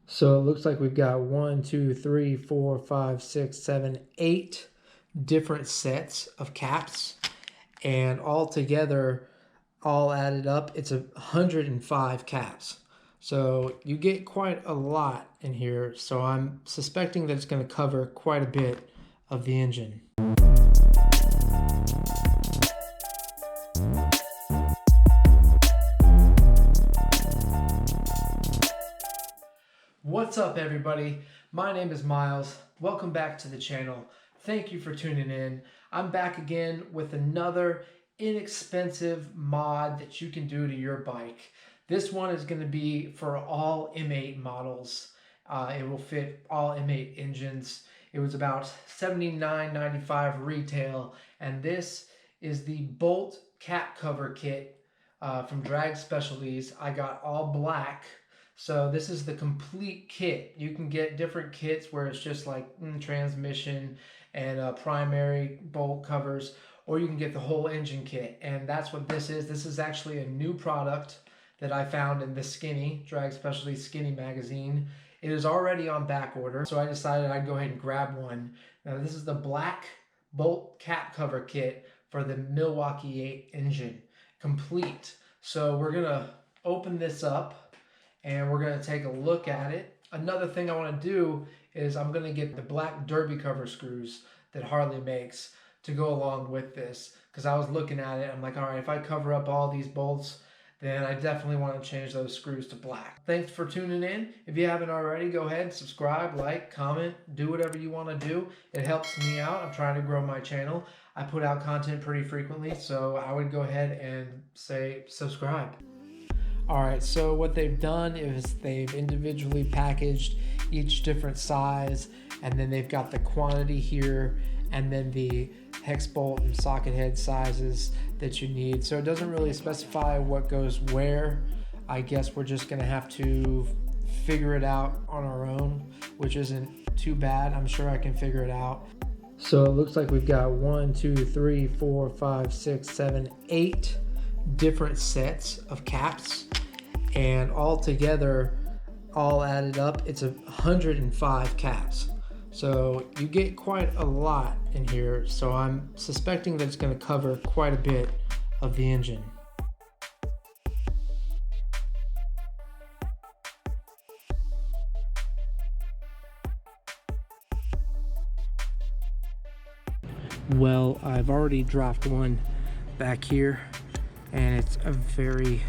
So it looks like we've got 1, 2, 3, 4, 5, 6, 7, 8 different sets of caps, and all together, all added up, it's 105 caps. So you get quite a lot in here. So I'm suspecting that it's going to cover quite a bit of the engine. What's up, everybody? My name is Miles. Welcome back to the channel. Thank you for tuning in. I'm back again with another inexpensive mod that you can do to your bike. This one is going to be for all M8 models. It will fit all M8 engines. It was about $79.95 retail, and this is the bolt cap cover kit from Drag Specialties. I got all black. So this is the complete kit. You can get different kits where it's just like transmission and primary bolt covers, or you can get the whole engine kit. And that's what this is. This is actually a new product that I found in the Skinny, Drag Specialties Skinny magazine. It is already on back order, so I decided I'd go ahead and grab one. Now this is the black bolt cap cover kit for the Milwaukee 8 engine, complete. So we're gonna open this up and we're going to take a look at it. Another thing I want to do is I'm going to get the black derby cover screws that Harley makes to go along with this, because I was looking at it, I'm like, all right, if I cover up all these bolts, then I definitely want to change those screws to black. Thanks for tuning in. If you haven't already, go ahead, subscribe, like, comment, do whatever you want to do. It helps me out. I'm trying to grow my channel. I put out content pretty frequently, so I would go ahead and say subscribe. Alright, so what they've done is they've individually packaged each different size, and then they've got the quantity here, and then the hex bolt and socket head sizes that you need. So it doesn't really specify what goes where. I guess we're just going to have to figure it out on our own, which isn't too bad. I'm sure I can figure it out. So it looks like we've got 1, 2, 3, 4, 5, 6, 7, 8 different sets of caps, and all together, all added up, it's 105 caps. So you get quite a lot in here. So I'm suspecting that it's going to cover quite a bit of the engine. Well, I've already dropped one back here, and it's a very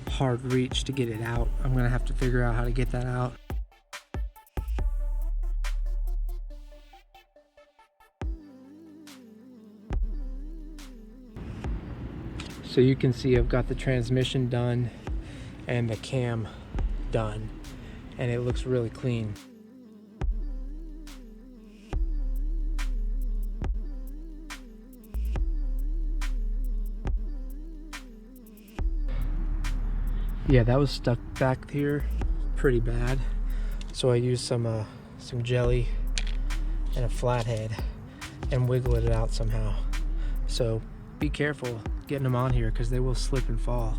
hard reach to get it out. I'm gonna have to figure out how to get that out. So you can see I've got the transmission done and the cam done, and it looks really clean. Yeah, that was stuck back here pretty bad. So I used some jelly and a flathead and wiggled it out somehow. So be careful getting them on here, because they will slip and fall.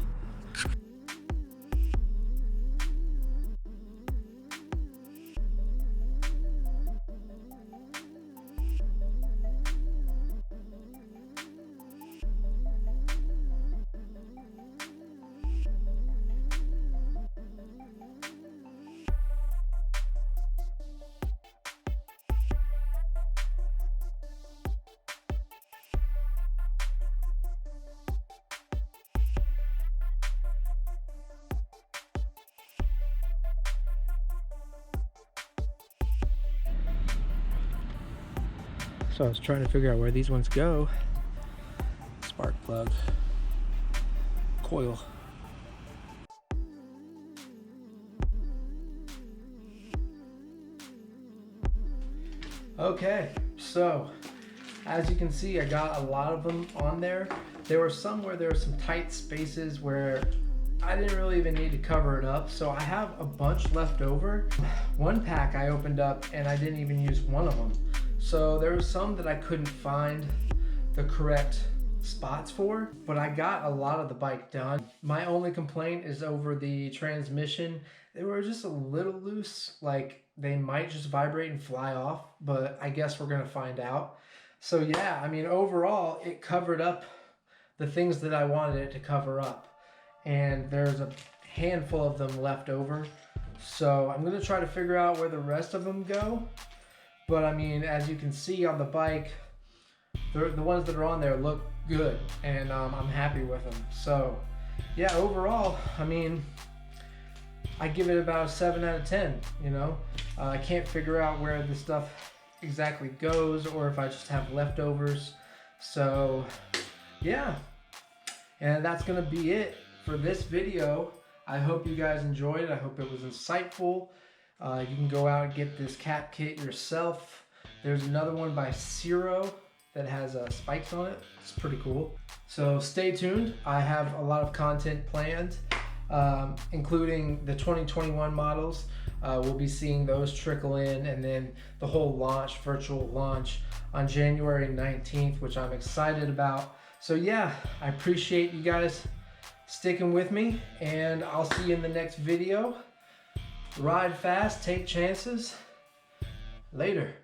So I was trying to figure out where these ones go. Spark plug, coil. Okay, so as you can see, I got a lot of them on there. There were some where there were some tight spaces where I didn't really even need to cover it up. So I have a bunch left over. One pack I opened up and I didn't even use one of them. So there was some that I couldn't find the correct spots for, but I got a lot of the bike done. My only complaint is over the transmission. they were just a little loose, like they might just vibrate and fly off, but I guess we're gonna find out. So yeah, I mean, overall, it covered up the things that I wanted it to cover up. And there's a handful of them left over. So I'm gonna try to figure out where the rest of them go. But I mean, as you can see on the bike, the ones that are on there look good, and I'm happy with them. So yeah, overall, I mean, I give it about a 7 out of 10, you know. I can't figure out where this stuff exactly goes, or if I just have leftovers. So yeah, and that's gonna be it for this video. I hope you guys enjoyed it. I hope it was insightful. You can go out and get this cap kit yourself. There's another one by Zero that has spikes on it. It's pretty cool. So stay tuned. I have a lot of content planned, including the 2021 models. We'll be seeing those trickle in, and then the whole launch, virtual launch on January 19th, which I'm excited about. So yeah, I appreciate you guys sticking with me, and I'll see you in the next video. Ride fast, take chances. Later.